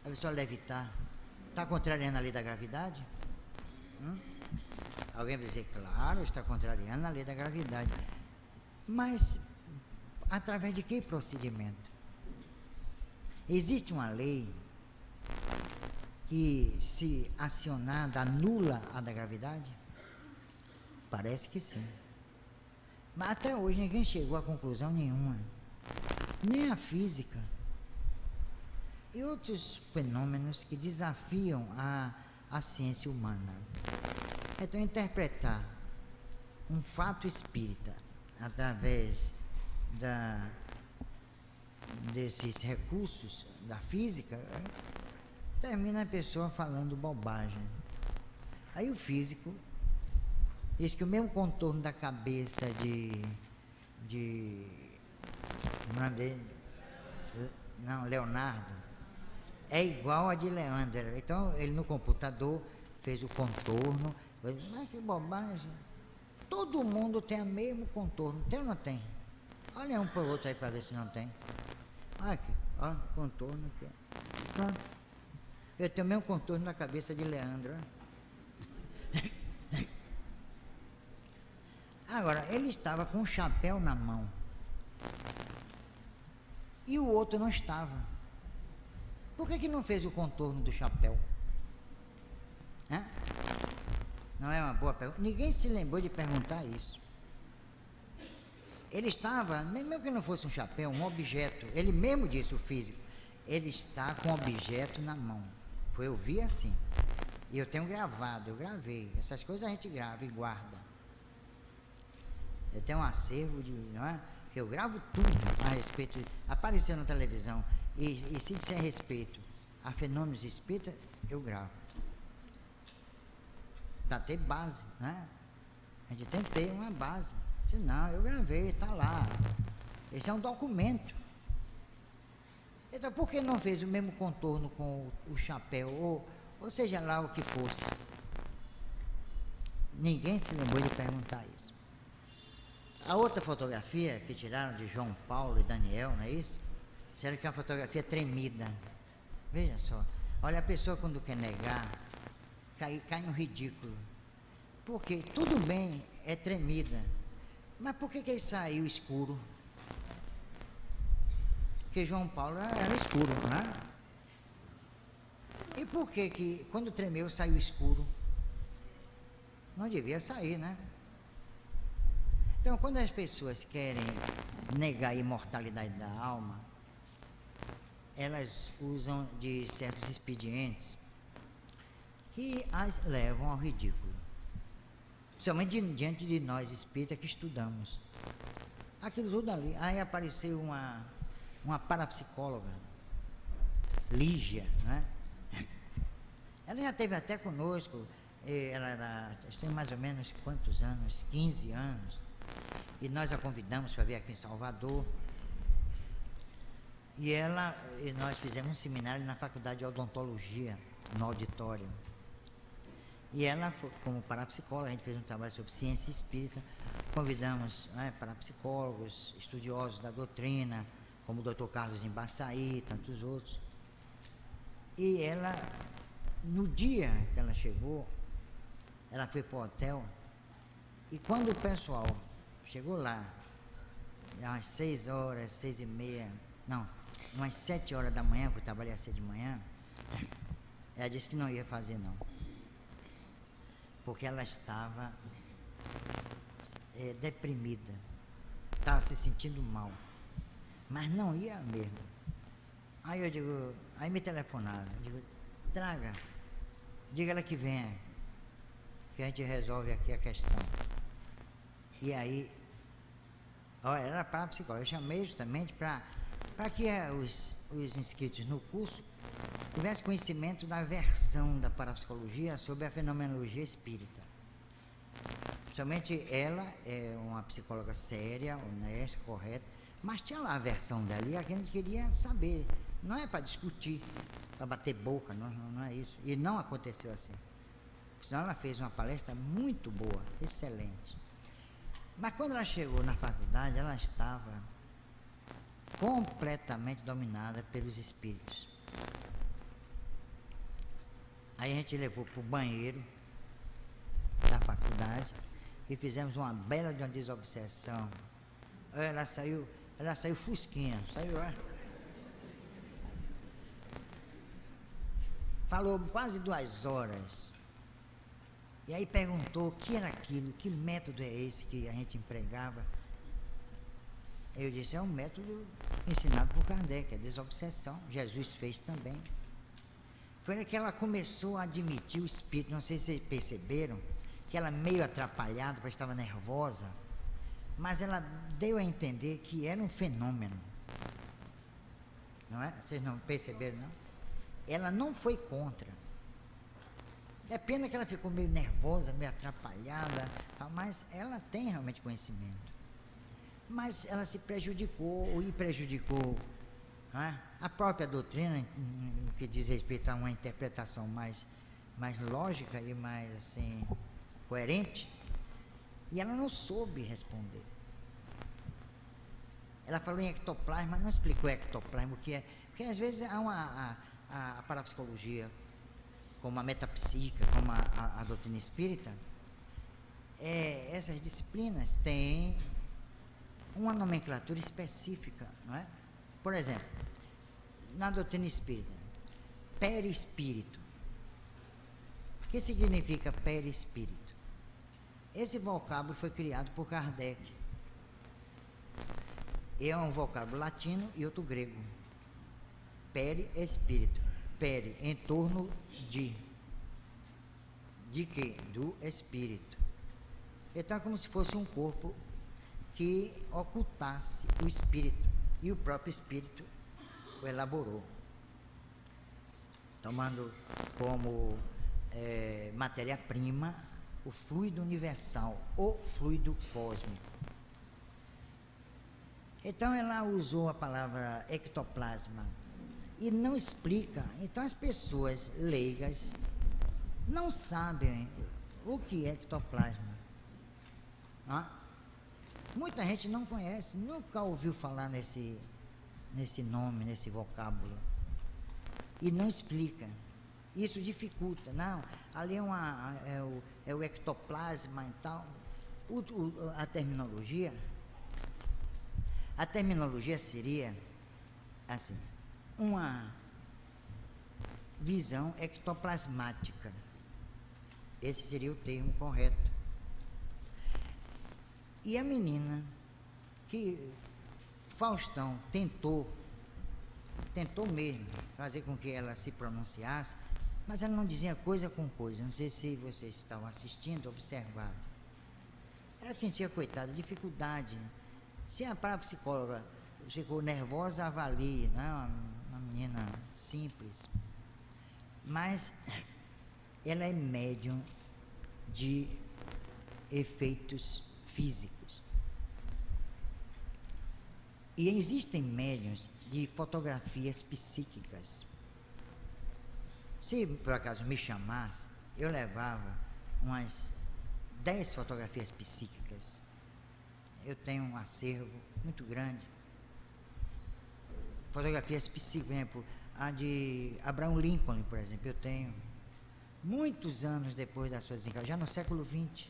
a pessoa levitar, está contrariando a lei da gravidade? Alguém vai dizer, claro, está contrariando a lei da gravidade. Mas, através de que procedimento? Existe uma lei que, se acionada, anula a da gravidade? Parece que sim. Mas até hoje ninguém chegou a conclusão nenhuma. Nem a física. E outros fenômenos que desafiam a ciência humana. Então, interpretar um fato espírita através desses recursos da física, termina a pessoa falando bobagem. Aí o físico diz que o mesmo contorno da cabeça Leonardo é igual a de Leandro. Então ele no computador fez o contorno. Mas que bobagem! Todo mundo tem o mesmo contorno, tem ou não tem? Olha um para o outro aí para ver se não tem. Olha aqui, ó, contorno aqui. Pronto. Eu tenho o mesmo contorno na cabeça de Leandro. Agora, ele estava com um chapéu na mão. E o outro não estava. Por que não fez o contorno do chapéu? Hã? Não é uma boa pergunta? Ninguém se lembrou de perguntar isso. Ele estava, mesmo que não fosse um chapéu, um objeto, ele mesmo disse, o físico, ele está com um objeto na mão. Eu vi assim. E eu tenho gravado, eu gravei. Essas coisas a gente grava e guarda. Eu tenho um acervo de, não é? Eu gravo tudo a respeito, apareceu na televisão, e se disser a respeito a fenômenos espíritas, eu gravo. Para ter base, né? A gente tem que ter uma base. Senão, eu gravei, está lá. Esse é um documento. Então, por que não fez o mesmo contorno com o chapéu, ou seja lá o que fosse? Ninguém se lembrou de perguntar isso. A outra fotografia que tiraram de João Paulo e Daniel, não é isso? Disseram que é uma fotografia tremida. Veja só. Olha, a pessoa quando quer negar, cai no ridículo. Porque tudo bem, é tremida. Mas por que ele saiu escuro? Porque João Paulo era escuro, não é? E por que quando tremeu saiu escuro? Não devia sair, né? Então, quando as pessoas querem negar a imortalidade da alma, elas usam de certos expedientes que as levam ao ridículo. Principalmente diante de nós espíritas que estudamos. Aquilo tudo ali. Aí apareceu uma parapsicóloga, Lígia, né? Ela já esteve até conosco, ela tem mais ou menos quantos anos? 15 anos. E nós a convidamos para vir aqui em Salvador. E nós fizemos um seminário na Faculdade de Odontologia, no auditório. E ela, como parapsicóloga, a gente fez um trabalho sobre ciência espírita. Convidamos parapsicólogos, estudiosos da doutrina, como o Dr. Carlos Embaçaí e tantos outros. E ela, no dia que ela chegou, ela foi para o hotel. E quando o pessoal chegou lá, às 6 horas, 6h30, não, umas 7 horas da manhã, que eu trabalhei às 6 de manhã, ela disse que não ia fazer não. Porque ela estava deprimida, estava se sentindo mal, mas não ia mesmo. Aí me telefonaram, eu digo, traga, diga ela que venha, que a gente resolve aqui a questão. E aí, olha, era para a psicóloga, eu chamei justamente para que os inscritos no curso tivessem conhecimento da versão da parapsicologia sobre a fenomenologia espírita. Principalmente ela é uma psicóloga séria, honesta, correta, mas tinha lá a versão dela e a gente queria saber. Não é para discutir, para bater boca, não é isso. E não aconteceu assim. Senão ela fez uma palestra muito boa, excelente. Mas quando ela chegou na faculdade, ela estava completamente dominada pelos espíritos. Aí a gente levou para o banheiro da faculdade e fizemos uma bela de uma desobsessão. Ela saiu fusquinha, saiu lá. Falou quase 2 horas. E aí perguntou o que era aquilo, que método é esse que a gente empregava. Eu disse, é um método ensinado por Kardec, é desobsessão. Jesus fez também. Foi que ela começou a admitir o espírito, não sei se vocês perceberam, que ela meio atrapalhada, porque estava nervosa, mas ela deu a entender que era um fenômeno. Não é? Vocês não perceberam, não? Ela não foi contra. É pena que ela ficou meio nervosa, meio atrapalhada, mas ela tem realmente conhecimento. Mas ela se prejudicou e prejudicou, não é? A própria doutrina, no que diz respeito a uma interpretação mais lógica e mais assim coerente, e ela não soube responder. Ela falou em ectoplasma, mas não explicou ectoplasma o que é, porque às vezes há a parapsicologia, como a metapsíquica, como a doutrina espírita, essas disciplinas têm uma nomenclatura específica, não é? Por exemplo, na doutrina espírita, perispírito. O que significa perispírito? Esse vocábulo foi criado por Kardec. É um vocábulo latino e outro grego. Perispírito. Peri, em torno de. De quê? Do espírito. Então é como se fosse um corpo que ocultasse o espírito. E o próprio espírito o elaborou. Tomando como matéria-prima o fluido universal, o fluido cósmico. Então ela usou a palavra ectoplasma e não explica. Então as pessoas leigas não sabem o que é ectoplasma. Muita gente não conhece, nunca ouviu falar nesse nome, nesse vocábulo. E não explica. Isso dificulta. Não, ali é o ectoplasma e tal. A terminologia seria assim, uma visão ectoplasmática. Esse seria o termo correto. E a menina que Faustão tentou mesmo fazer com que ela se pronunciasse, mas ela não dizia coisa com coisa. Não sei se vocês estavam assistindo, observaram. Ela sentia, coitada, dificuldade. Se a parapsicóloga ficou nervosa, avalie, não é uma menina simples. Mas ela é médium de efeitos físicos. E existem médiuns de fotografias psíquicas. Se por acaso me chamasse, eu levava umas 10 fotografias psíquicas. Eu tenho um acervo muito grande. Fotografias psíquicas, por exemplo, a de Abraham Lincoln, por exemplo, eu tenho muitos anos depois da sua desencarnação, já no século XX.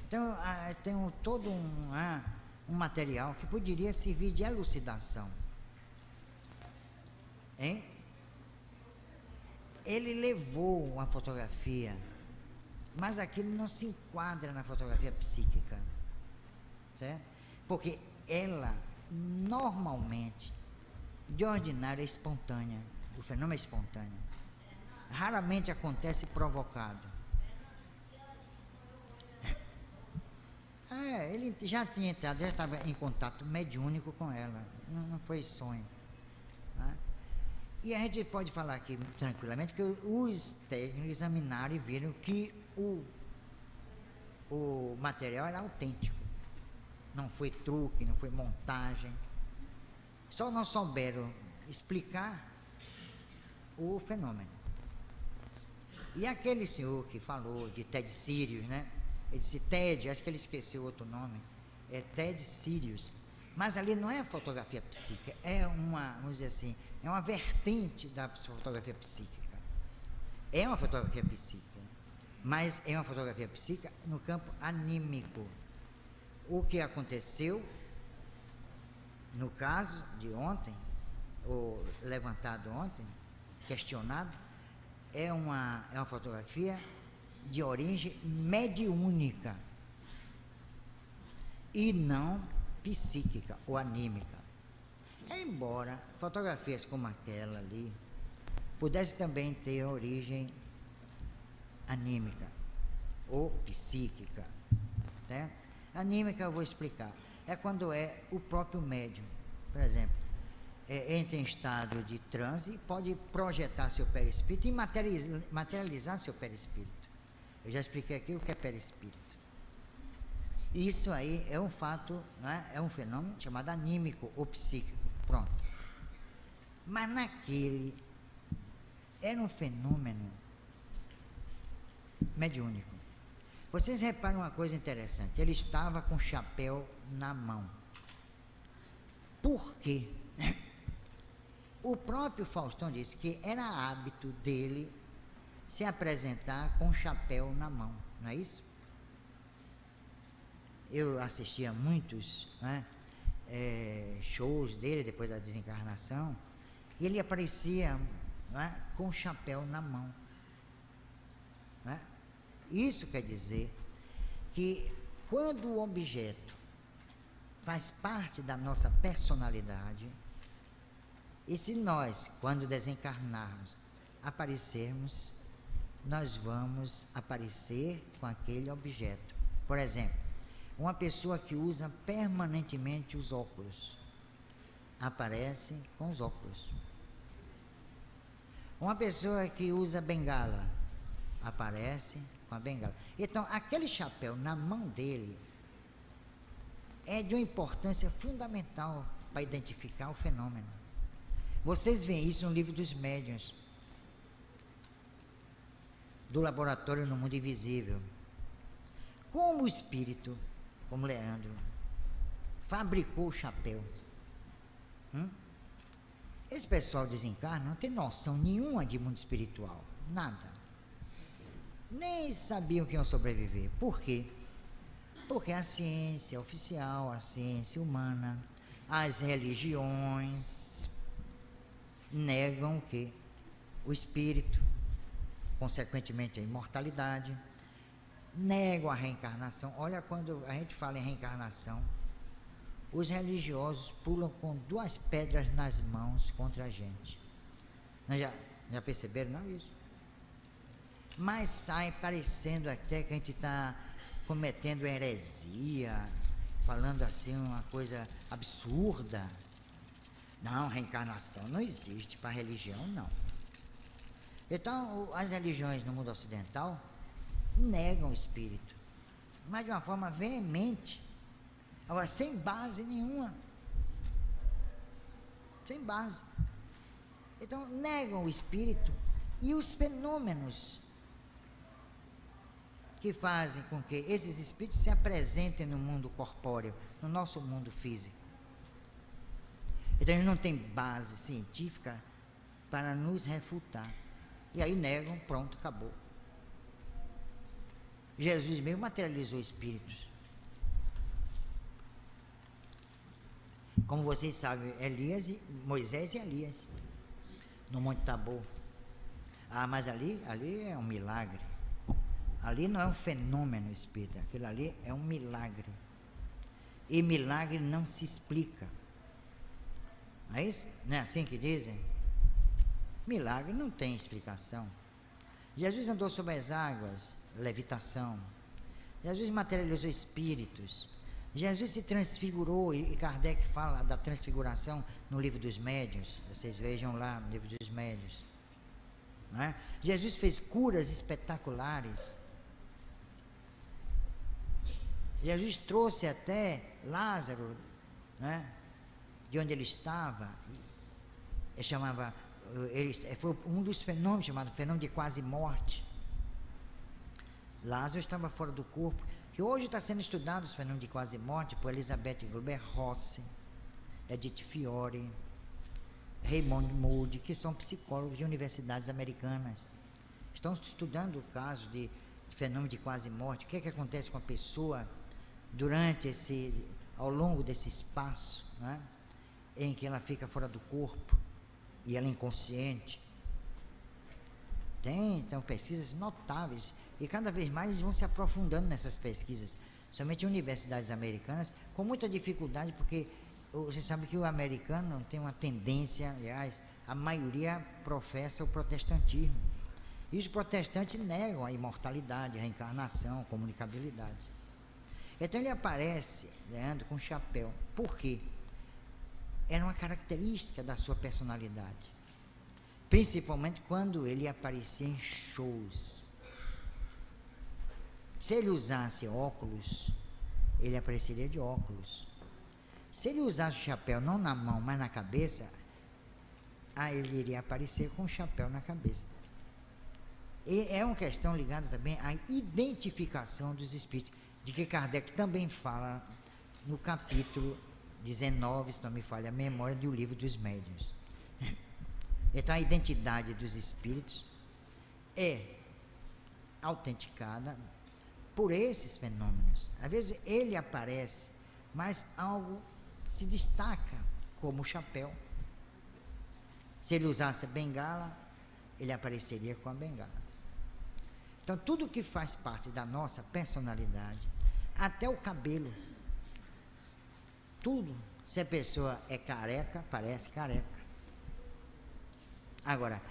Então, tenho todo um material que poderia servir de elucidação. Hein? Ele levou uma fotografia, mas aquilo não se enquadra na fotografia psíquica, certo? Porque ela, normalmente, de ordinário, é espontânea. O fenômeno é espontâneo. Raramente acontece provocado. Ele já tinha entrado, já estava em contato mediúnico com ela, não foi sonho. Né? E a gente pode falar aqui tranquilamente que os técnicos examinaram e viram que o material era autêntico, não foi truque, não foi montagem. Só não souberam explicar o fenômeno. E aquele senhor que falou de Ted Sirius, né? Ele disse Ted, acho que ele esqueceu outro nome, é Ted Sirius. Mas ali não é fotografia psíquica, é uma, vamos dizer assim, é uma vertente da fotografia psíquica. É uma fotografia psíquica, mas é uma fotografia psíquica no campo anímico. O que aconteceu no caso de ontem, ou levantado ontem, questionado, é uma fotografia de origem mediúnica e não psíquica ou anímica. Embora fotografias como aquela ali pudesse também ter origem anímica ou psíquica, né? Anímica eu vou explicar. É quando é o próprio médium, por exemplo, entra em estado de transe, pode projetar seu perispírito e materializar seu perispírito. Eu já expliquei aqui o que é perispírito. Isso aí é um fato, né? É um fenômeno chamado anímico ou psíquico. Pronto. Mas naquele era um fenômeno mediúnico. Vocês reparam uma coisa interessante, ele estava com o chapéu na mão. Por quê? O próprio Faustão disse que era hábito dele se apresentar com o chapéu na mão, não é isso? Eu assistia muitos, né, shows dele depois da desencarnação, e ele aparecia, né, com o chapéu na mão, né? Isso quer dizer que quando o objeto faz parte da nossa personalidade, e se nós, quando desencarnarmos, aparecermos, nós vamos aparecer com aquele objeto. Por exemplo, uma pessoa que usa permanentemente os óculos, aparece com os óculos. Uma pessoa que usa bengala, aparece com a bengala. Então, aquele chapéu na mão dele é de uma importância fundamental para identificar o fenômeno. Vocês veem isso no livro dos médiuns, do laboratório no mundo invisível. Como o espírito, como Leandro, fabricou o chapéu. Esse pessoal desencarna não tem noção nenhuma de mundo espiritual, nada. Nem sabiam que iam sobreviver. Por quê? Porque a ciência oficial, a ciência humana, as religiões negam o quê? O espírito, consequentemente a imortalidade, negam a reencarnação. Olha, quando a gente fala em reencarnação, os religiosos pulam com 2 pedras nas mãos contra a gente. Já perceberam, não, isso? Mas sai parecendo até que a gente está cometendo heresia, falando assim uma coisa absurda. Não, reencarnação não existe para a religião, não. Então, as religiões no mundo ocidental negam o espírito, mas de uma forma veemente, agora sem base nenhuma. Sem base. Então, negam o espírito e os fenômenos que fazem com que esses espíritos se apresentem no mundo corpóreo, no nosso mundo físico. Então eles não têm base científica para nos refutar. E aí negam, pronto, acabou. Jesus mesmo materializou espíritos. Como vocês sabem, Moisés e Elias, no Monte Tabor. Ah, mas ali é um milagre. Ali não é um fenômeno espírita, aquilo ali é um milagre. E milagre não se explica. Não é isso? Não é assim que dizem? Milagre não tem explicação. Jesus andou sobre as águas, levitação. Jesus materializou espíritos. Jesus se transfigurou, e Kardec fala da transfiguração no livro dos médiuns. Vocês vejam lá no livro dos médiuns. Não é? Jesus fez curas espetaculares. Jesus trouxe até Lázaro, né, de onde ele estava. Foi um dos fenômenos chamado fenômeno de quase morte. Lázaro estava fora do corpo, que hoje está sendo estudado os fenômenos de quase morte por Elizabeth Kubler-Ross, Edith Fiore, Raymond Moody, que são psicólogos de universidades americanas. Estão estudando o caso de fenômeno de quase morte. O que é que acontece com a pessoa durante ao longo desse espaço, né, em que ela fica fora do corpo e ela é inconsciente. Tem então pesquisas notáveis e cada vez mais eles vão se aprofundando nessas pesquisas, somente em universidades americanas, com muita dificuldade, porque você sabe que o americano tem uma tendência, aliás, a maioria professa o protestantismo. E os protestantes negam a imortalidade, a reencarnação, a comunicabilidade. Então ele aparece, Leandro, com chapéu. Por quê? Era uma característica da sua personalidade. Principalmente quando ele aparecia em shows. Se ele usasse óculos, ele apareceria de óculos. Se ele usasse o chapéu não na mão, mas na cabeça, aí ele iria aparecer com o chapéu na cabeça. E é uma questão ligada também à identificação dos espíritos, de que Kardec também fala no capítulo 19, se não me falha a memória, do Livro dos Médiuns. Então a identidade dos espíritos é autenticada por esses fenômenos. Às vezes ele aparece, mas algo se destaca, como o chapéu. Se ele usasse a bengala, ele apareceria com a bengala. Então tudo que faz parte da nossa personalidade, até o cabelo, tudo, se a pessoa é careca, parece careca. Agora,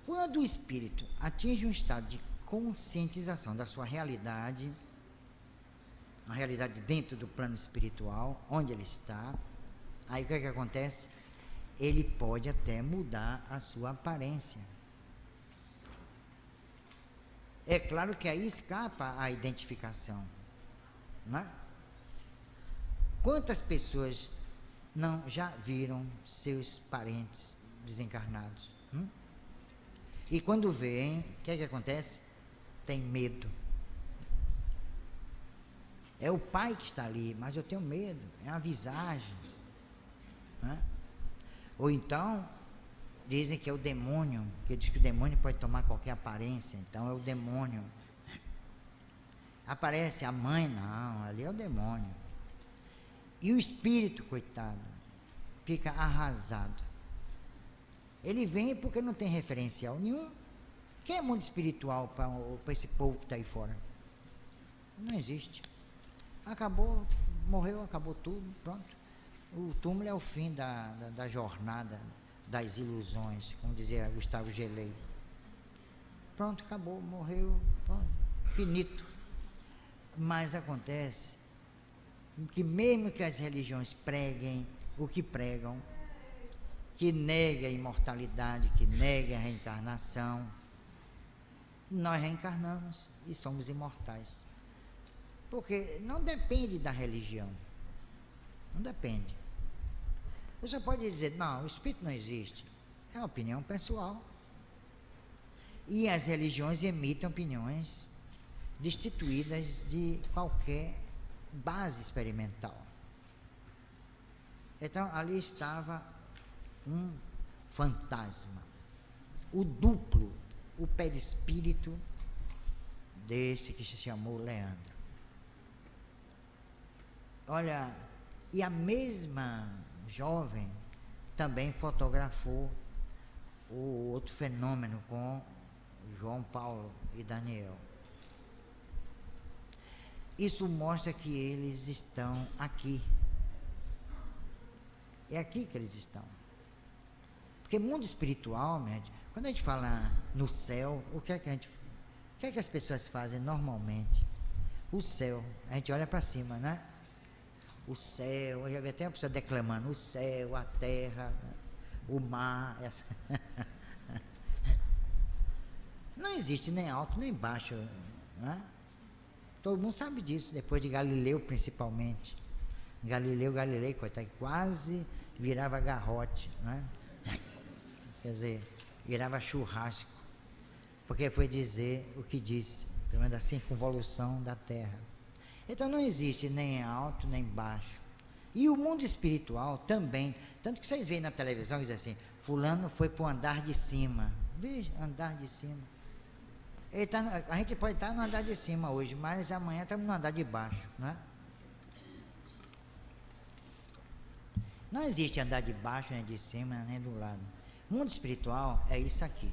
quando o espírito atinge um estado de conscientização da sua realidade, a realidade dentro do plano espiritual, onde ele está, aí o que é que acontece? Ele pode até mudar a sua aparência. É claro que aí escapa a identificação, não é? Quantas pessoas não já viram seus parentes desencarnados? E quando veem, o que é que acontece? Tem medo. É o pai que está ali, mas eu tenho medo, é uma visagem, né? Ou então dizem que é o demônio, que diz que o demônio pode tomar qualquer aparência, então é o demônio. Aparece a mãe, não, ali é o demônio. E o espírito, coitado, fica arrasado. Ele vem porque não tem referencial nenhum. Quem é mundo espiritual para esse povo que está aí fora? Não existe. Acabou, morreu, acabou tudo, pronto. O túmulo é o fim da jornada das ilusões, como dizia Gustavo Gelei. Pronto, acabou, morreu, pronto, finito. Mas acontece que mesmo que as religiões preguem o que pregam, que negue a imortalidade, que negue a reencarnação, nós reencarnamos e somos imortais. Porque não depende da religião. Não depende. Você pode dizer, não, o espírito não existe. É uma opinião pessoal. E as religiões emitem opiniões destituídas de qualquer base experimental. Então, ali estava um fantasma, o duplo, o perispírito desse que se chamou Leandro. Olha, e a mesma jovem também fotografou o outro fenômeno com João Paulo e Daniel. Isso mostra que eles estão aqui. É aqui que eles estão. Porque mundo espiritual, quando a gente fala no céu, o que é que as pessoas fazem normalmente? O céu, a gente olha para cima, né? O céu, eu já vi até uma pessoa declamando, o céu, a terra, o mar. Não existe nem alto nem baixo, né? Todo mundo sabe disso, depois de Galileu principalmente. Galilei, coitado, quase virava garrote, né? Quer dizer, virava churrasco, porque foi dizer o que disse, pelo menos da circunvolução da Terra. Então não existe nem alto nem baixo. E o mundo espiritual também, tanto que vocês veem na televisão e dizem assim, fulano foi para o andar de cima. Veja, andar de cima. A gente pode estar no andar de cima hoje, mas amanhã estamos no andar de baixo, não é? Não existe andar de baixo, nem de cima, nem do lado. Mundo espiritual é isso aqui.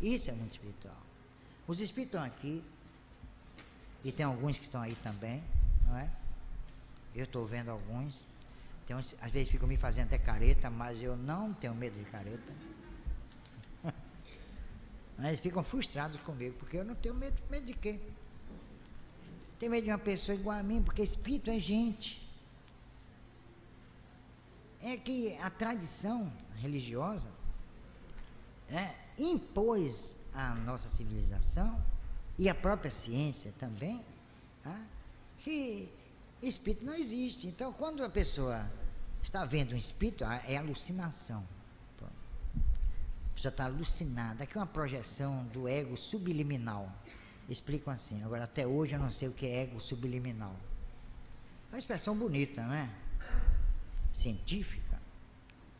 Isso é mundo espiritual. Os espíritos estão aqui, e tem alguns que estão aí também, não é? Eu estou vendo alguns. Tem uns, às vezes ficam me fazendo até careta, mas eu não tenho medo de careta. Eles ficam frustrados comigo, porque eu não tenho medo. Medo de quê? Tenho medo de uma pessoa igual a mim, porque espírito é gente. É que a tradição religiosa impôs à nossa civilização, e a própria ciência também, que espírito não existe. Então, quando a pessoa está vendo um espírito, é alucinação. A pessoa está alucinada. Aqui é uma projeção do ego subliminal. Explicam assim. Agora, até hoje eu não sei o que é ego subliminal. É uma expressão bonita, não é? Científica,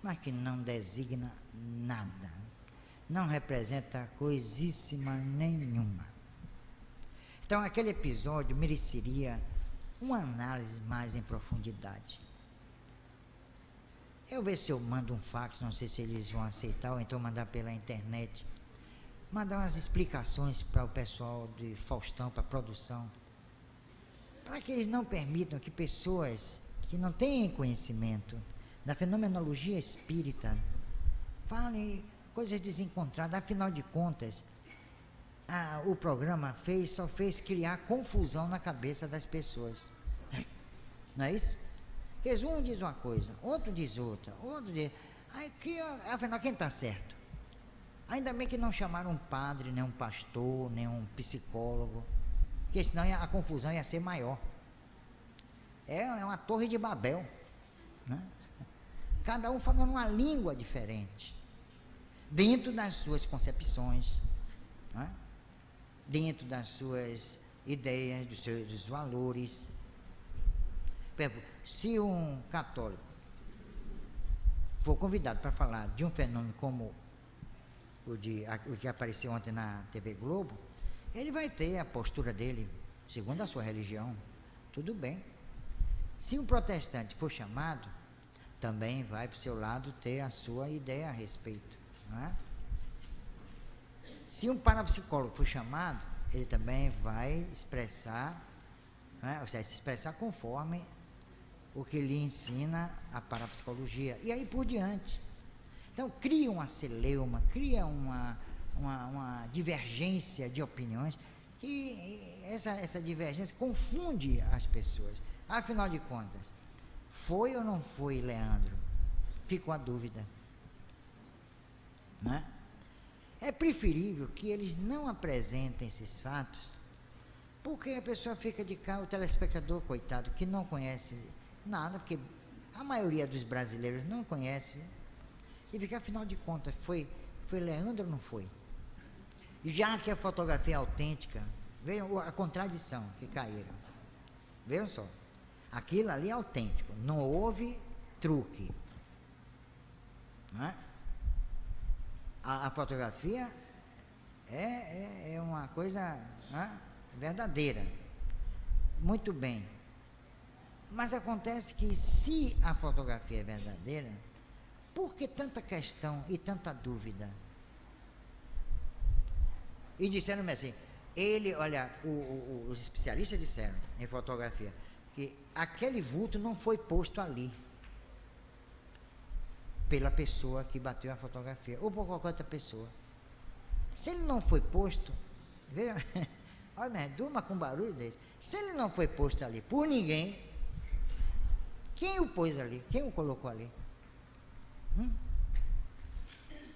mas que não designa nada. Não representa coisíssima nenhuma. Então, aquele episódio mereceria uma análise mais em profundidade. Eu ver se eu mando um fax, não sei se eles vão aceitar, ou então mandar pela internet. Mandar umas explicações para o pessoal de Faustão, para a produção. Para que eles não permitam que pessoas que não têm conhecimento da fenomenologia espírita falem coisas desencontradas. Afinal de contas, o programa só fez criar confusão na cabeça das pessoas. Não é isso? Porque um diz uma coisa, outro diz outra, outro diz... Aí cria... Afinal, quem está certo? Ainda bem que não chamaram um padre, nem um pastor, nem um psicólogo, porque senão a confusão ia ser maior. É uma torre de Babel, né? Cada um falando uma língua diferente, dentro das suas concepções, né? Dentro das suas ideias, dos seus valores. Por exemplo, se um católico for convidado para falar de um fenômeno como o que apareceu ontem na TV Globo, ele vai ter a postura dele, segundo a sua religião, tudo bem. Se um protestante for chamado, também vai para o seu lado ter a sua ideia a respeito, não é? Se um parapsicólogo for chamado, ele também vai expressar, ou seja, se expressar conforme o que lhe ensina a parapsicologia, e aí por diante. Então cria uma celeuma, cria uma divergência de opiniões, e essa divergência confunde as pessoas. Afinal de contas, foi ou não foi Leandro? Ficou a dúvida, não é? É preferível que eles não apresentem esses fatos, porque a pessoa fica de cá, o telespectador, coitado, que não conhece nada, porque a maioria dos brasileiros não conhece, e fica, afinal de contas, foi Leandro ou não foi? Já que a fotografia é autêntica, vejam a contradição que caíram. Vejam só, aquilo ali é autêntico, não houve truque, não é? A fotografia é uma coisa, né, verdadeira. Muito bem. Mas acontece que, se a fotografia é verdadeira, por que tanta questão e tanta dúvida? E disseram-me assim, os especialistas disseram em fotografia que aquele vulto não foi posto ali pela pessoa que bateu a fotografia, ou por qualquer outra pessoa. Se ele não foi posto, veja, olha, durma com barulho desse. Se ele não foi posto ali por ninguém, quem o pôs ali? Quem o colocou ali?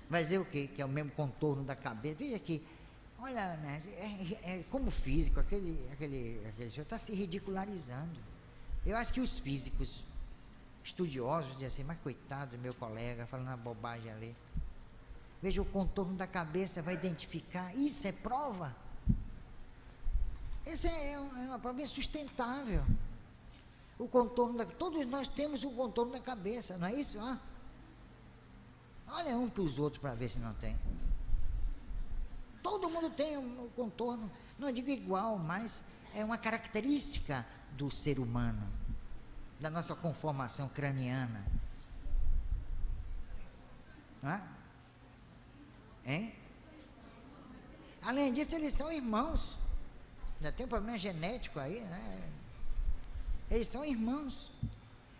Vai dizer o quê? Que é o mesmo contorno da cabeça. Veja que, olha, né, é como físico, aquele senhor está se ridicularizando. Eu acho que os físicos estudiosos dizem assim, mas coitado do meu colega, falando uma bobagem ali. Veja o contorno da cabeça, vai identificar. Isso é prova? Essa é uma prova insustentável. O contorno todos nós temos o contorno da cabeça, não é isso? Olha um para os outros para ver se não tem. todo mundo tem um contorno, não digo igual, mas é uma característica do ser humano, da nossa conformação craniana. Não é? Hein? Além disso, eles são irmãos. Já tem um problema genético aí, né? Eles são irmãos.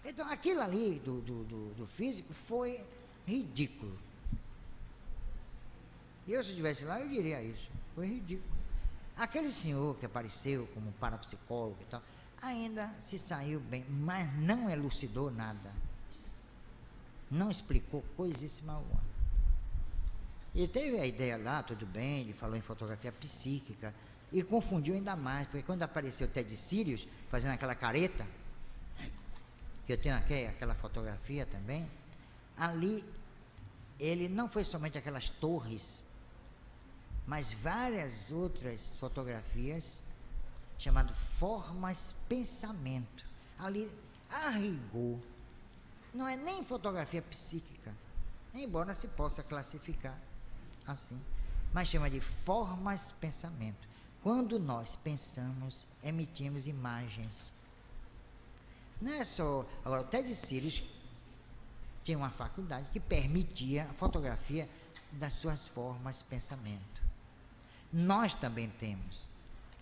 Então, aquilo ali do físico foi ridículo. E eu, se estivesse lá, eu diria isso. Foi ridículo. Aquele senhor que apareceu como parapsicólogo e tal, ainda se saiu bem, mas não elucidou nada. Não explicou coisíssima alguma. Ele teve a ideia lá, tudo bem, ele falou em fotografia psíquica, e confundiu ainda mais, porque quando apareceu o Ted Sirius, fazendo aquela careta, que eu tenho aqui, aquela fotografia também, ali, ele não foi somente aquelas torres, mas várias outras fotografias, chamado formas pensamento. Ali, a rigor, não é nem fotografia psíquica, embora se possa classificar assim, mas chama de formas pensamento. Quando nós pensamos, emitimos imagens. Não é só... Agora, o Ted Sirius tinha uma faculdade que permitia a fotografia das suas formas pensamento. Nós também temos.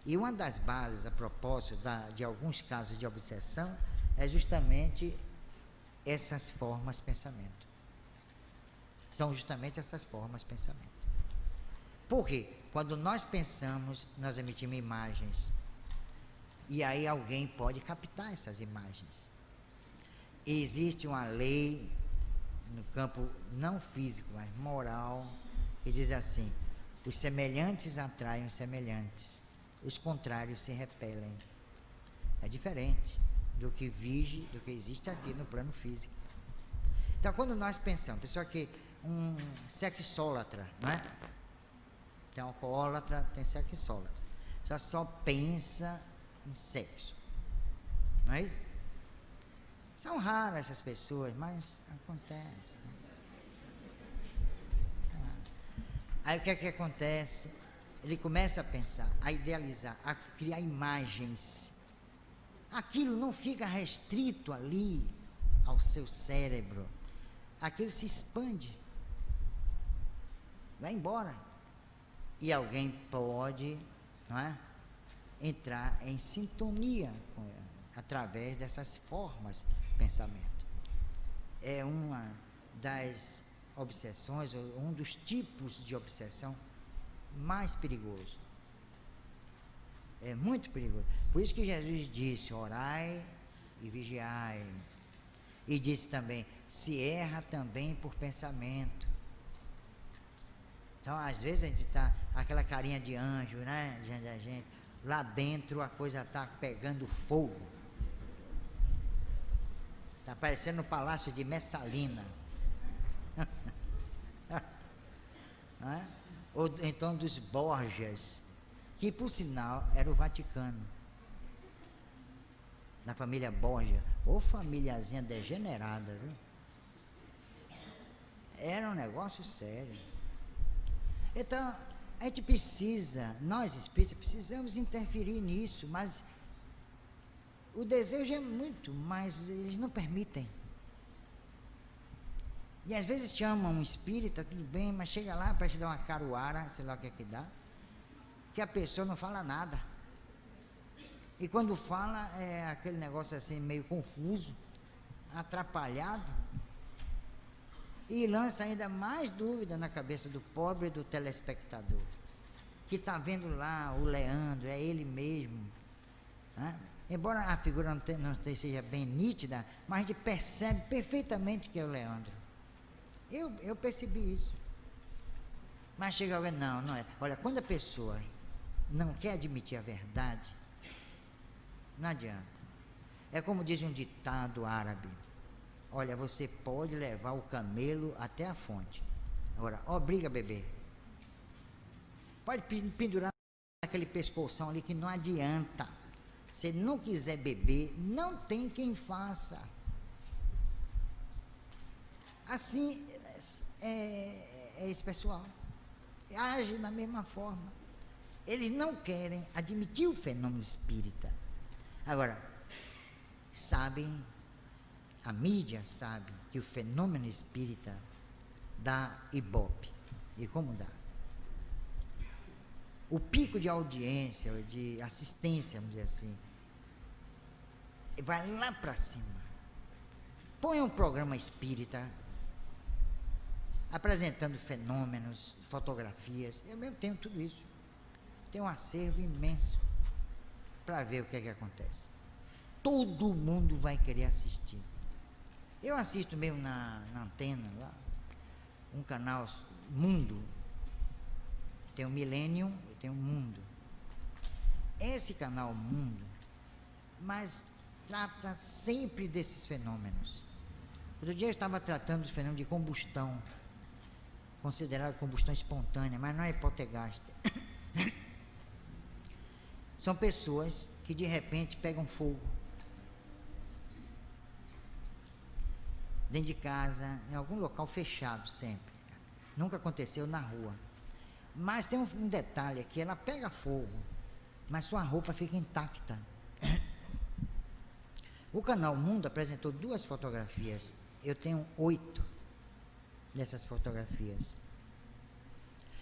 E uma das bases, a propósito de alguns casos de obsessão, é justamente essas formas pensamento. São justamente essas formas pensamento. Por quê? Quando nós pensamos, nós emitimos imagens. E aí alguém pode captar essas imagens. E existe uma lei no campo não físico, mas moral, que diz assim: os semelhantes atraem os semelhantes, os contrários se repelem. É diferente do que vige, do que existe aqui no plano físico. Então, quando nós pensamos, pessoal, que um sexólatra, não é? Tem alcoólatra, tem sexólatra, já só pensa em sexo, não é isso? São raras essas pessoas, mas acontece. Aí o que é que acontece? Ele começa a pensar, a idealizar, a criar imagens. Aquilo não fica restrito ali ao seu cérebro. Aquilo se expande. Vai embora. E alguém pode, não é, entrar em sintonia com ela, através dessas formas de pensamento. É uma das obsessões, um dos tipos de obsessão mais perigoso. É muito perigoso. Por isso que Jesus disse: orai e vigiai. E disse também: se erra também por pensamento. Então, às vezes a gente está aquela carinha de anjo, né, diante da gente, lá dentro a coisa está pegando fogo. Está parecendo o palácio de Messalina. É? Ou então dos Borgias, que por sinal era o Vaticano, da família Borgia, ou famíliazinha degenerada, viu? Era um negócio sério. Então, a gente precisa, nós espíritas, precisamos interferir nisso, mas o desejo é muito, mas eles não permitem. E às vezes chama um espírita, tudo bem, mas chega lá para te dar uma caruara, sei lá o que é que dá, que a pessoa não fala nada. E quando fala, é aquele negócio assim, meio confuso, atrapalhado, e lança ainda mais dúvida na cabeça do pobre do telespectador, que está vendo lá o Leandro, é ele mesmo, né? Embora a figura não seja bem nítida, mas a gente percebe perfeitamente que é o Leandro. Eu percebi isso. Mas chega alguém, não é. Olha, quando a pessoa não quer admitir a verdade, não adianta. É como diz um ditado árabe: olha, você pode levar o camelo até a fonte, agora obriga a beber. Pode pendurar aquele pescoção ali que não adianta. Se não quiser beber, não tem quem faça. Assim é esse pessoal. agem da mesma forma. Eles não querem admitir o fenômeno espírita. Agora, sabem, a mídia sabe que o fenômeno espírita dá ibope. E como dá? O pico de audiência, de assistência, vamos dizer assim, vai lá para cima. Põe um programa espírita apresentando fenômenos, fotografias. Eu mesmo tenho tudo isso. Tenho um acervo imenso para ver o que é que acontece. Todo mundo vai querer assistir. Eu assisto mesmo na antena, lá, um canal Mundo. Tem o Millennium e tem o Mundo. Esse canal Mundo, mas trata sempre desses fenômenos. Outro dia eu estava tratando dos fenômenos de combustão, considerado combustão espontânea, mas não é hipotegáster. São pessoas que de repente pegam fogo dentro de casa, em algum local fechado sempre. Nunca aconteceu na rua. Mas tem um detalhe aqui, ela pega fogo, mas sua roupa fica intacta. O canal Mundo apresentou 2 fotografias. Eu tenho 8 dessas fotografias.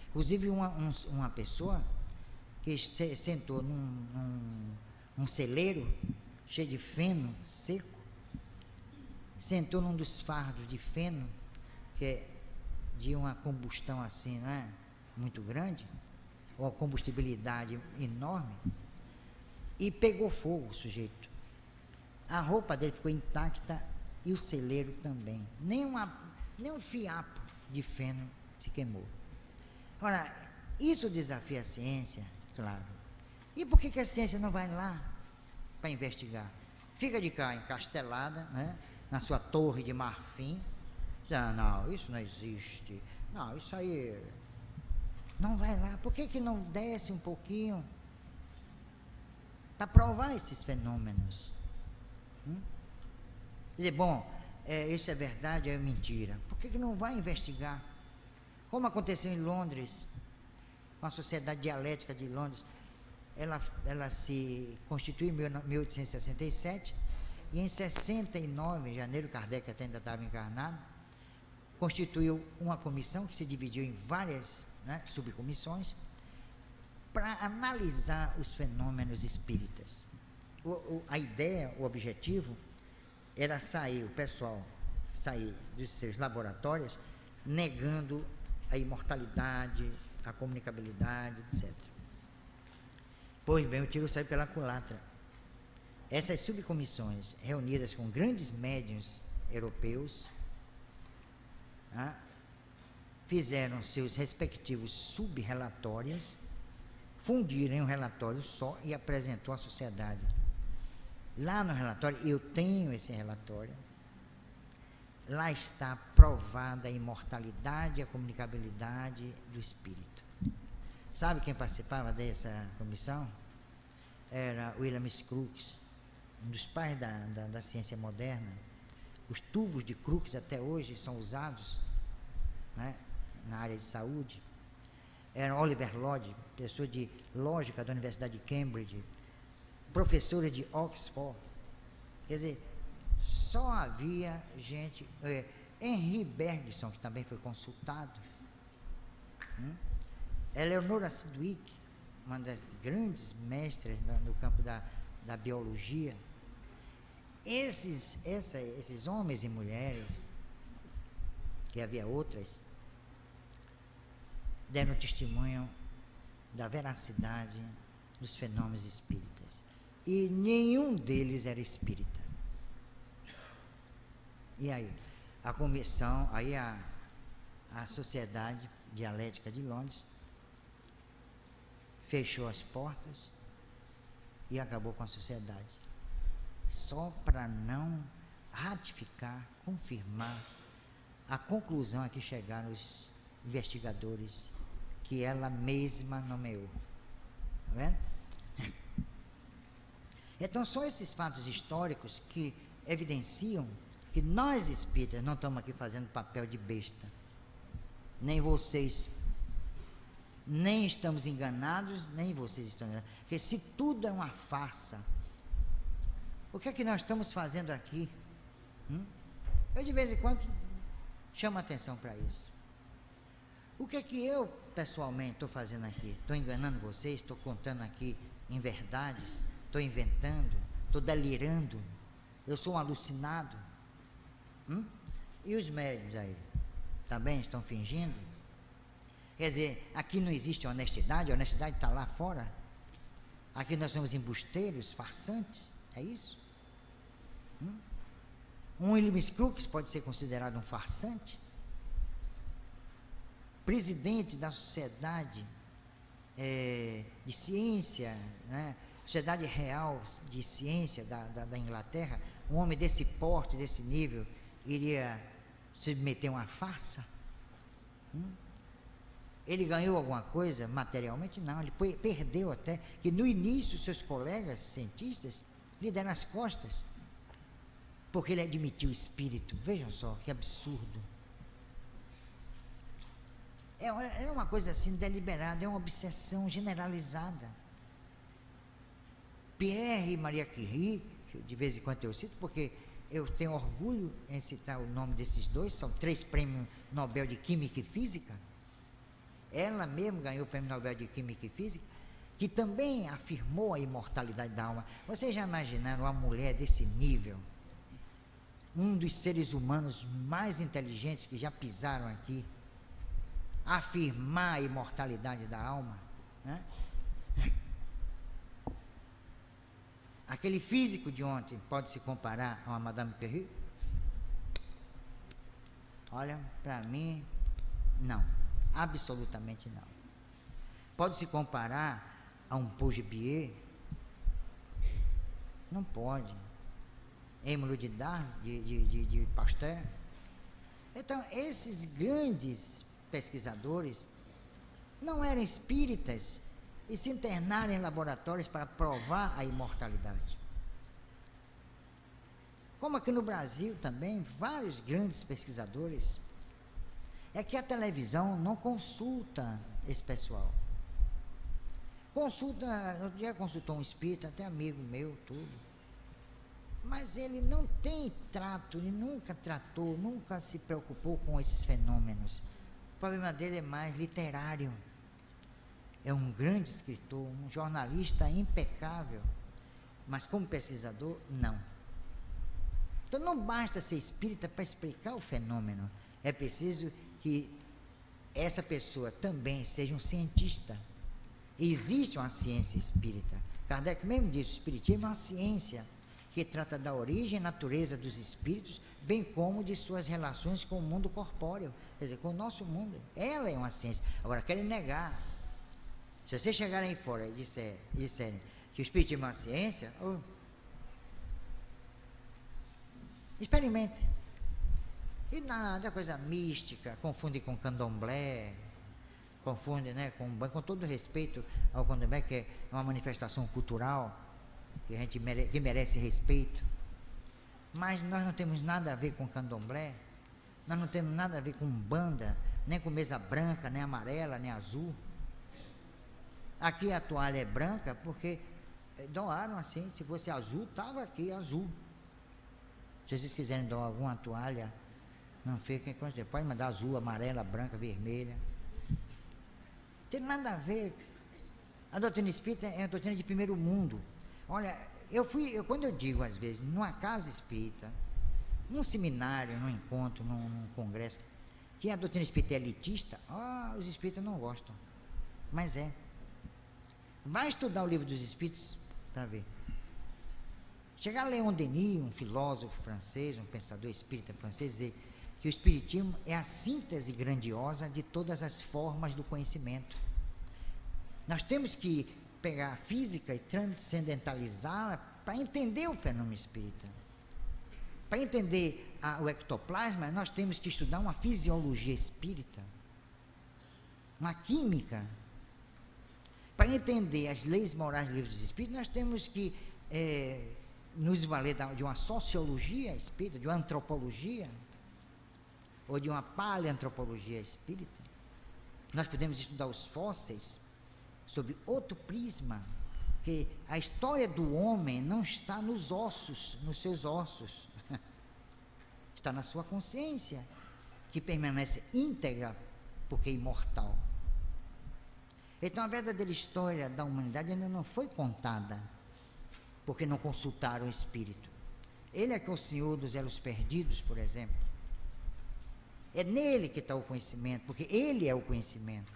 Inclusive uma pessoa que sentou num celeiro cheio de feno seco, sentou num dos fardos de feno, que é de uma combustão assim, não é? Muito grande, ou a combustibilidade enorme, e pegou fogo o sujeito. A roupa dele ficou intacta e o celeiro também. Nem um fiapo de feno se queimou. Ora, isso desafia a ciência, claro. E por que a ciência não vai lá para investigar? Fica de cá encastelada, né, na sua torre de marfim. Ah, não, isso não existe. Não, isso aí... Não vai lá. Por que não desce um pouquinho para provar esses fenômenos? Dizer, bom, isso é verdade ou é mentira? Por que não vai investigar? Como aconteceu em Londres, com a Sociedade Dialética de Londres, ela se constituiu em 1867 e em 69, em janeiro, Kardec até ainda estava encarnado, constituiu uma comissão que se dividiu em várias, né, subcomissões para analisar os fenômenos espíritas. A ideia, o objetivo era o pessoal sair dos seus laboratórios negando a imortalidade, a comunicabilidade, etc. Pois bem, o tiro saiu pela culatra. Essas subcomissões, reunidas com grandes médiuns europeus, fizeram seus respectivos subrelatórios, fundiram em um relatório só e apresentou à sociedade. Lá no relatório, eu tenho esse relatório, lá está provada a imortalidade e a comunicabilidade do espírito. Sabe quem participava dessa comissão? Era William Crookes, um dos pais da ciência moderna. Os tubos de Crookes até hoje são usados, né, na área de saúde. Era Oliver Lodge, professor de lógica da Universidade de Cambridge, professora de Oxford. Quer dizer, só havia gente... Henry Bergson, que também foi consultado. Eleonora Sidgwick, uma das grandes mestras no campo da biologia. Esses homens e mulheres, que havia outras, deram testemunho da veracidade dos fenômenos espíritas. E nenhum deles era espírita. E aí? A comissão, aí a Sociedade Dialética de Londres fechou as portas e acabou com a sociedade. Só para não ratificar, confirmar a conclusão a que chegaram os investigadores que ela mesma nomeou. Está vendo? Então, são esses fatos históricos que evidenciam que nós espíritas não estamos aqui fazendo papel de besta. Nem vocês. nem estamos enganados, nem vocês estão enganados. Porque se tudo é uma farsa, o que é que nós estamos fazendo aqui? Eu de vez em quando chamo a atenção para isso. O que é que eu, pessoalmente, estou fazendo aqui? Estou enganando vocês? Estou contando aqui em verdades? Estou inventando? Estou delirando? Eu sou um alucinado? E os médios aí? Também estão fingindo? Quer dizer, aqui não existe honestidade, a honestidade está lá fora. Aqui nós somos embusteiros, farsantes, é isso? Um William Crookes pode ser considerado um farsante? Presidente da Sociedade de Ciência, né? Sociedade Real de Ciência da Inglaterra, um homem desse porte, desse nível, iria submeter uma farsa? Ele ganhou alguma coisa materialmente? Não, ele perdeu até, que no início seus colegas cientistas lhe deram as costas, porque ele admitiu o espírito. Vejam só, que absurdo. É uma coisa assim deliberada, é uma obsessão generalizada. Pierre e Maria Curie, que de vez em quando eu cito, porque eu tenho orgulho em citar o nome desses dois, são 3 prêmios Nobel de Química e Física. Ela mesma ganhou o prêmio Nobel de Química e Física, que também afirmou a imortalidade da alma. Vocês já imaginaram uma mulher desse nível? Um dos seres humanos mais inteligentes que já pisaram aqui, afirmar a imortalidade da alma, né? Aquele físico de ontem pode se comparar a uma Madame Curie? Olha, para mim, não, absolutamente não. Pode se comparar a um Paul Gibier? Não pode. Émile de Dar, de Pasteur? Então, esses grandes pesquisadores não eram espíritas e se internaram em laboratórios para provar a imortalidade. Como aqui no Brasil também, vários grandes pesquisadores. É que a televisão não consulta esse pessoal. Outro dia consultou um espírita, até amigo meu, tudo. Mas ele não tem trato, ele nunca tratou, nunca se preocupou com esses fenômenos. O problema dele é mais literário. É um grande escritor, um jornalista impecável, mas como pesquisador, não. Então não basta ser espírita para explicar o fenômeno, é preciso que essa pessoa também seja um cientista. Existe uma ciência espírita. Kardec mesmo disse, o espiritismo é uma ciência que trata da origem e natureza dos espíritos, bem como de suas relações com o mundo corpóreo, quer dizer, com o nosso mundo. Ela é uma ciência. Agora, querem negar. Se vocês chegarem aí fora e disserem que o espiritismo é uma ciência, experimentem. E nada, é coisa mística, confunde com candomblé, confunde, né, com todo respeito ao candomblé, que é uma manifestação cultural, que merece respeito. Mas nós não temos nada a ver com candomblé, nós não temos nada a ver com umbanda, nem com mesa branca, nem amarela, nem azul. Aqui a toalha é branca porque doaram assim, se fosse azul, estava aqui azul. Se vocês quiserem doar alguma toalha, não fiquem com isso, pode mandar azul, amarela, branca, vermelha. Não tem nada a ver. A doutrina espírita é a doutrina de primeiro mundo. Olha, quando eu digo às vezes, numa casa espírita, num seminário, num encontro, num congresso, que a doutrina espírita é elitista, os espíritas não gostam. Mas é. Vai estudar o livro dos Espíritos para ver. Chegar a Leon Denis, um filósofo francês, um pensador espírita francês, dizer que o espiritismo é a síntese grandiosa de todas as formas do conhecimento. Nós temos que pegar a física e transcendentalizá-la para entender o fenômeno espírita. Para entender o ectoplasma, nós temos que estudar uma fisiologia espírita, uma química. Para entender as leis morais do livro dos Espíritos, nós temos que nos valer de uma sociologia espírita, de uma antropologia, ou de uma paleantropologia espírita. Nós podemos estudar os fósseis sob outro prisma, que a história do homem não está nos ossos, nos seus ossos, está na sua consciência, que permanece íntegra, porque é imortal. Então a verdadeira história da humanidade ainda não foi contada, porque não consultaram o Espírito. Ele é que é o Senhor dos elos perdidos, por exemplo. É nele que está o conhecimento, porque ele é o conhecimento.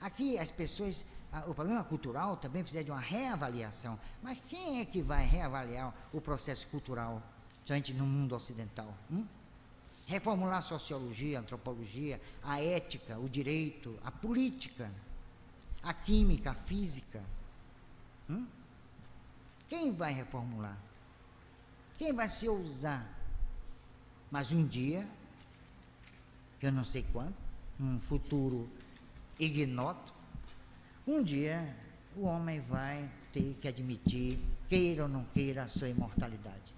Aqui as pessoas, o problema cultural também precisa de uma reavaliação. Mas quem é que vai reavaliar o processo cultural, somente no mundo ocidental? Reformular a sociologia, a antropologia, a ética, o direito, a política, a química, a física. Quem vai reformular? Quem vai se ousar? Mas um dia, que eu não sei quando, um futuro ignoto, um dia o homem vai ter que admitir, queira ou não queira, a sua imortalidade.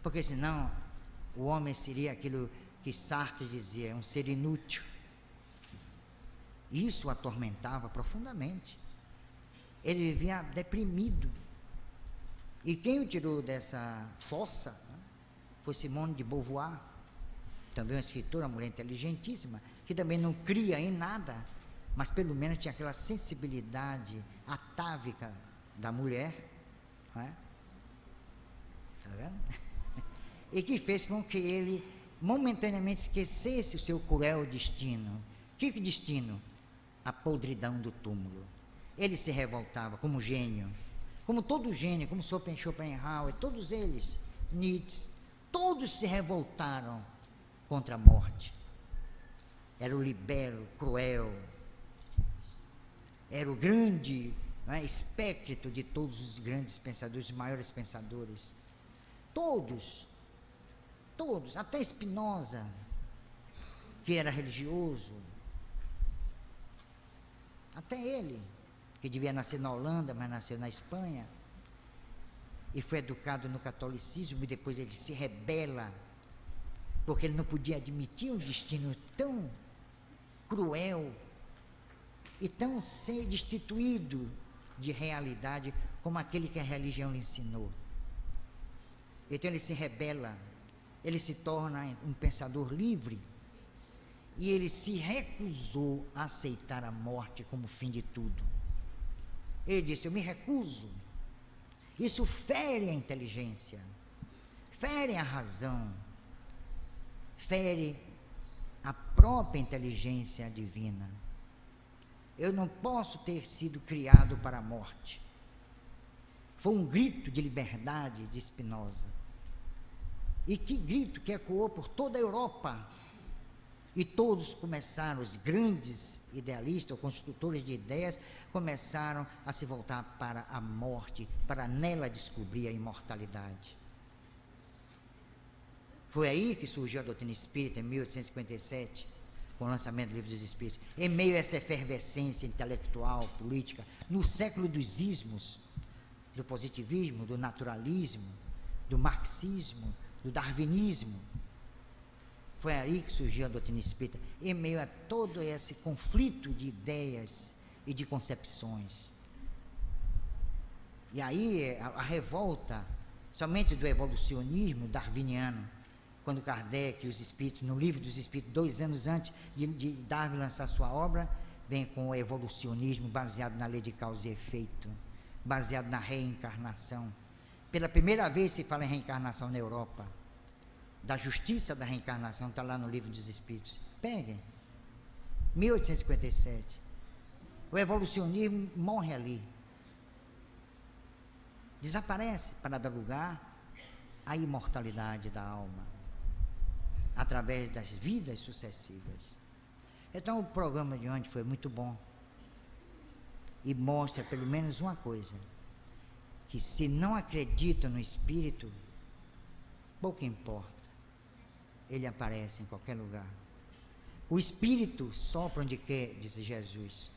Porque senão o homem seria aquilo que Sartre dizia, um ser inútil. Isso o atormentava profundamente. Ele vivia deprimido. E quem o tirou dessa fossa, né, foi Simone de Beauvoir, também uma escritora, uma mulher inteligentíssima, que também não cria em nada, mas pelo menos tinha aquela sensibilidade atávica da mulher, não é? Tá vendo? E que fez com que ele momentaneamente esquecesse o seu cruel destino. Que destino? A podridão do túmulo. Ele se revoltava como gênio, como todo gênio, como Schopenhauer, todos eles, Nietzsche, todos se revoltaram contra a morte. Era o libelo cruel, era o grande, não é, espectro de todos os grandes pensadores, os maiores pensadores. Todos, até Spinoza, que era religioso, até ele, que devia nascer na Holanda, mas nasceu na Espanha, e foi educado no catolicismo, e depois ele se rebela, porque ele não podia admitir um destino tão cruel e tão ser destituído de realidade como aquele que a religião lhe ensinou. Então ele se rebela, ele se torna um pensador livre, e ele se recusou a aceitar a morte como fim de tudo. Ele disse: eu me recuso. Isso fere a inteligência, fere a razão, fere a própria inteligência divina. Eu não posso ter sido criado para a morte. Foi um grito de liberdade de Spinoza. E que grito que ecoou por toda a Europa. E todos começaram, os grandes idealistas, ou construtores de ideias, começaram a se voltar para a morte, para nela descobrir a imortalidade. Foi aí que surgiu a doutrina espírita, em 1857, com o lançamento do Livro dos Espíritos. Em meio a essa efervescência intelectual, política, no século dos ismos, do positivismo, do naturalismo, do marxismo, do darwinismo, foi aí que surgiu a doutrina espírita, em meio a todo esse conflito de ideias e de concepções. E aí a revolta, somente do evolucionismo darwiniano, quando Kardec e os espíritos, no Livro dos Espíritos, 2 anos antes de Darwin lançar sua obra, vem com o evolucionismo baseado na lei de causa e efeito, baseado na reencarnação. Pela primeira vez se fala em reencarnação na Europa. Da justiça da reencarnação, está lá no Livro dos Espíritos. Peguem. 1857. O evolucionismo morre ali. Desaparece para dar lugar à imortalidade da alma, através das vidas sucessivas. Então o programa de ontem foi muito bom. E mostra pelo menos uma coisa, que se não acredita no Espírito, pouco importa. Ele aparece em qualquer lugar. O Espírito sopra onde quer, disse Jesus.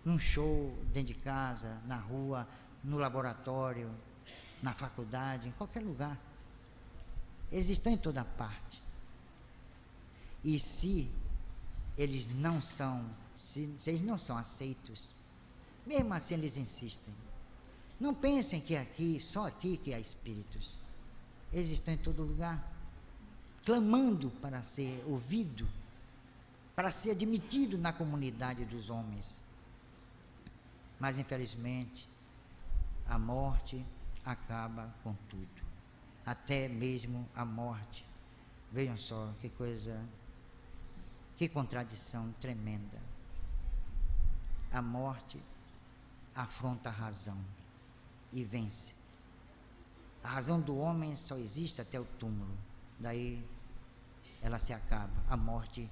Num show, dentro de casa, na rua, no laboratório, na faculdade, em qualquer lugar. Eles estão em toda parte. E se eles não são, se eles não são aceitos, mesmo assim eles insistem. Não pensem que aqui, só aqui que há espíritos. Eles estão em todo lugar, clamando para ser ouvido, para ser admitido na comunidade dos homens. Mas infelizmente, a morte acaba com tudo. Até mesmo a morte. Vejam só que coisa, que contradição tremenda. A morte afronta a razão e vence. A razão do homem só existe até o túmulo. Daí ela se acaba. A morte,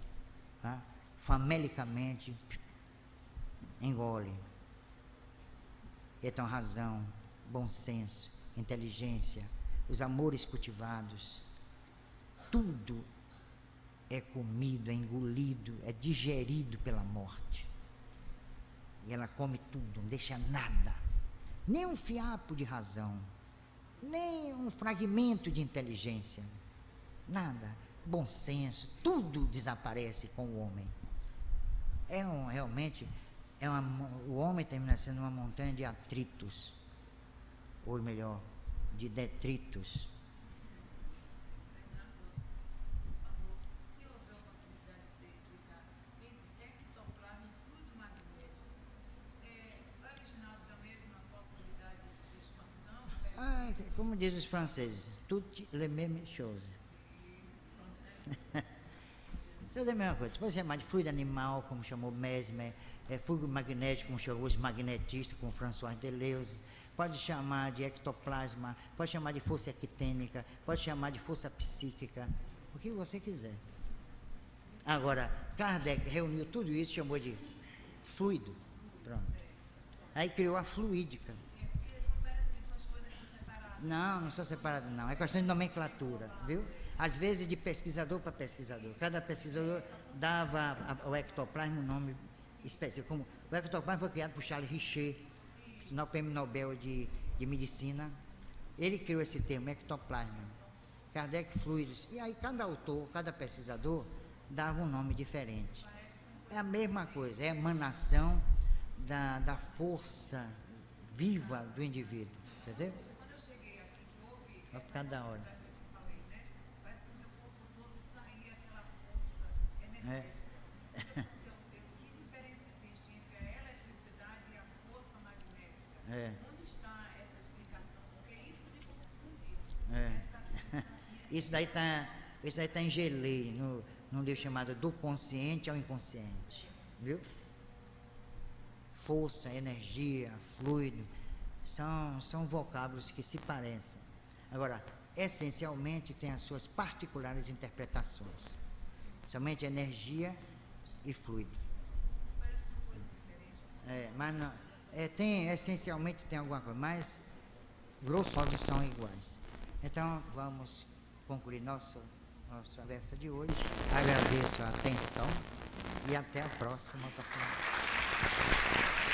famelicamente, engole. Então, razão, bom senso, inteligência, os amores cultivados, tudo é comido, é engolido, é digerido pela morte. E ela come tudo, não deixa nada, nem um fiapo de razão, nem um fragmento de inteligência, nada, bom senso, tudo desaparece com o homem. O homem termina sendo uma montanha de atritos, ou melhor, de detritos. Se houver a possibilidade de você explicar entre ectoplasma e fluido magnético, é original da mesma possibilidade de expansão? Como diz os franceses, toutes les mêmes choses. Isso é a mesma coisa. Pode chamar de fluido animal, como chamou Mesmer, fluido magnético, como chamou os magnetistas, como François Deleuze. Pode chamar de ectoplasma, pode chamar de força ectênica, pode chamar de força psíquica, o que você quiser. Agora, Kardec reuniu tudo isso, chamou de fluido. Pronto. Aí criou a fluídica. Não são separadas não, é questão de nomenclatura, viu? Às vezes de pesquisador para pesquisador. Cada pesquisador dava ao ectoplasma um nome específico. Como o ectoplasma foi criado por Charles Richer, no prêmio Nobel de Medicina. Ele criou esse termo, ectoplasma. Kardec, fluidos. E aí cada autor, cada pesquisador dava um nome diferente. É a mesma coisa, é a emanação da força viva do indivíduo. Entendeu? Quando eu cheguei aqui, houve Vai ficar da hora. que eu te falei, né? Parece que meu corpo todo saía aquela força energética. Que diferença existe entre a eletricidade e a força magnética? Onde está essa explicação? Porque isso me confundiu. Isso daí está em Gelei, num livro chamado Do Consciente ao Inconsciente, viu? Força, energia, fluido, são vocábulos que se parecem. Agora, essencialmente tem as suas particulares interpretações. Somente energia e fluido. Mas não, essencialmente tem alguma coisa, mas grosso modo são iguais. Então, vamos concluir nossa conversa de hoje. Agradeço a atenção e até a próxima oportunidade.